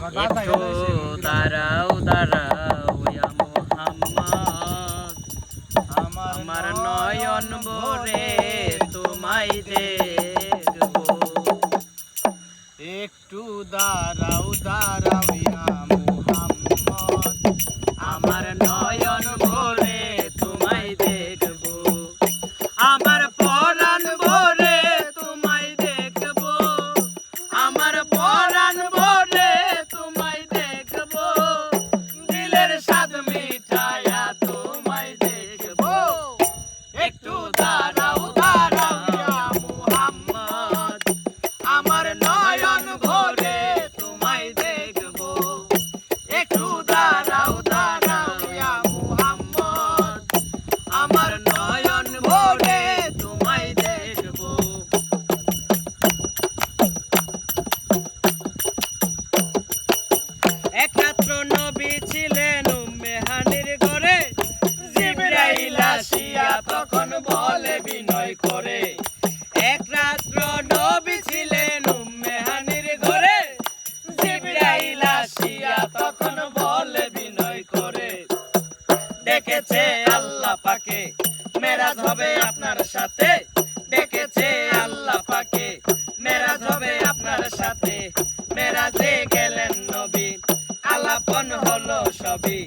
একটু দাঁড়াও দাঁড়াও ইয়া মুহাম্মদ, আমার নয়ন ভরে তোমায় দেখবো। একটু দাঁড়াও দাঁড়াও ইয়া মুহাম্মদ, আমার নয়ন ভরে তোমায় দেখবো। আমার পরাণ ভরে তোমায় দেখবো, আমার পরাণ ভরে তোমায় দেখবো। দিলের স্বাদ মিঠায়া তোমায় দেখবো। একটু দাঁড়াও দাঁড়াও ইয়া মুহাম্মদ, আমার নয়ন ভরে তোমায় দেখবো। একটু দাঁড়াও দাঁড়াও ইয়া মুহাম্মদ, আমার নয়ন ভরে তোমায় দেখবো। একমাত্র নবী ছিলেন উম্মে হানির ঘরে, জিবরাইল আসিয়া তখন বলে বিনয় করে। একমাত্র নবী ছিলেন উম্মে হানির ঘরে, জিবরাইল আসিয়া তখন বলে বিনয় করে। ডেকেছে আল্লাহ পাকে মেরাজ হবে আপনার সাথে, ডেকেছে আল্লাহ পাকে মেরাজ হবে আপনার সাথে। মেরাজে গেলেন নবী আলাপন হলো সবই,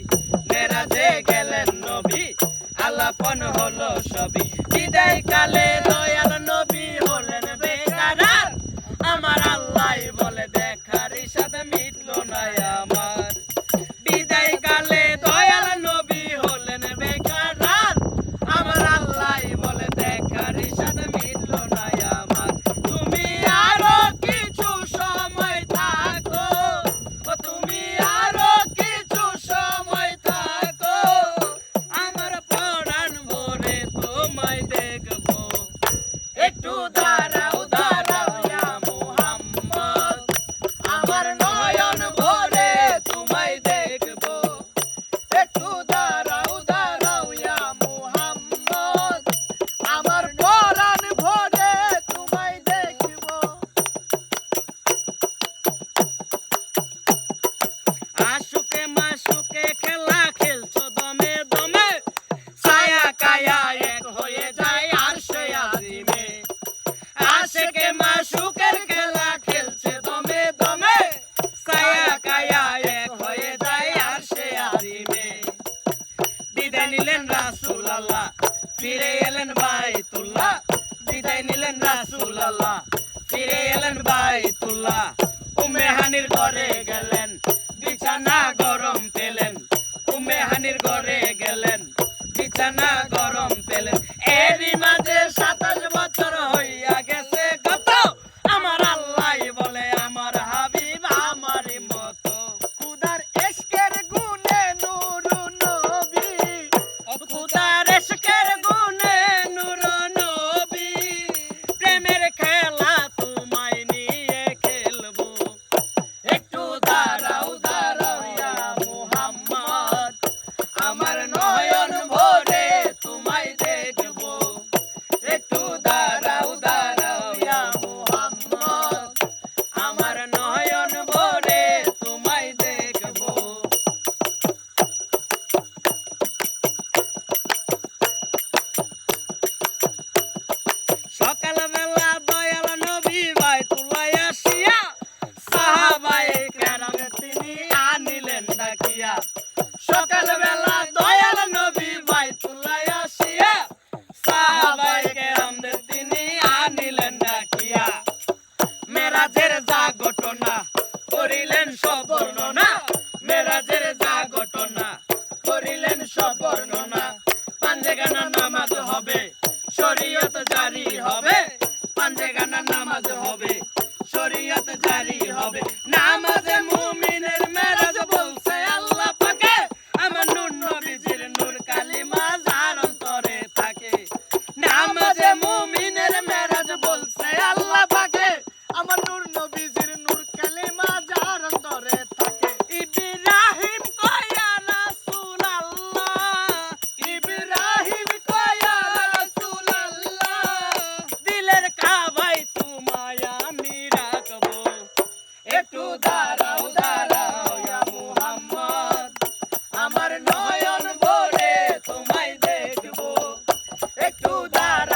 মেরাজে গেলেন নবী আলাপন হলো সবই। বিদায় কালে দয়াল নবী হলেন বেকারার, আমার আল্লাহ বলে দেখার ইশাদ মিটলো না আমার। বিদায় কালে দয়াল নবী হলেন বেকারার, আমার আল্লাহ বলে দেখার ইশাদ মিটলো না আমার। তুমি আরো কিছু সময় থাকো, ও তুমি আরো কিছু সময় থাকো, আমার পরাণ ভরে তোমায় দেখবো। একটু দাঁড়াও দাঁড়াও ইয়া মুহাম্মদ, আমার নয়ন ভরে তোমায় দেখবো। একটু দাঁড়াও দাঁড়াও ইয়া মুহাম্মদ, আমার পরাণ ভরে তোমায় দেখবো। আশুকে মাশুকে খেলা খেলছো দমে দমে, ছায়া কায়া এক হয়ে যায় আরশে আজিমে। আশেকে মাশুকের খেলা খেলছে দমে দমে, ছায়া কায়া এক হয়ে যায় আরশে আজিমে। বিদায় নিলেন রাসূলুল্লাহ, ফিরে এলেন বাইতুল্লাহ। বিদায় নিলেন রাসূলুল্লাহ, ফিরে এলেন বাইতুল্লাহ। উম্মে হানির ঘরে গেলেন, বিছানা গরম পেলেন। উম্মে হানির ঘরে গেলেন, বিছানা গরম পেলেন। এরই মাঝে 27 বছর হইয়া গেছে গত, আমার আল্লাহ বলে আমার হাবিব আমারই মতো। খুদার ইশকের গুণে নূর নবী, ও খুদার ইশকের গুণে নূর নবী। প্রেমের খেলা তোমায় নিয়ে খেলবো। একটু দাঁড়াও দাঁড়াও ইয়া মুহাম্মদ, আমার নয়ন ভরে তোমায় দেখবো। একটু দাঁড়াও দাঁড়াও ইয়া মুহাম্মদ, আমার নয়ন ভরে তোমায় দেখবো। সকালবেলা দয়াল নবী বাইতুল্লাহ আসিয়া, সাহাবায়ে কেরাম তিনি আনিলেন ডাকিয়া। সকালবেলা দয়াল নবী বাইতুল্লাহ আসিয়া, সাহাবায়ে কেরাম তিনি আনিলেন ডাকিয়া। মেরাজের যা ঘটনা করিলেন সব বর্ণনা, মেরাজের যা ঘটনা করিলেন সব বর্ণনা। পাঞ্জেগানা নামাজ হবে, শরীয়ত জারি হবে। পাঞ্জেগানা নামাজ হবে, শরীয়ত জারি হবে। নামাজে মুমিনের মেরাজ বলছে আল্লাহ পাকে, আমার নূর নবীজির নূর কালিমা যার অন্তরে থাকে। নামাজে মুমিনের মেরাজ বলছে আল্লাহ পাকে, আমার নূর নবীজির নূর কালিমা যার অন্তরে থাকে। ইব্রাহিম কয়া রাসূলুল্লাহ, ইব্রাহিম কয়া রাসূলুল্লাহ, দিলের কাবায় তোমায় আমি রাখবো। একটু দাঁড়াও উদার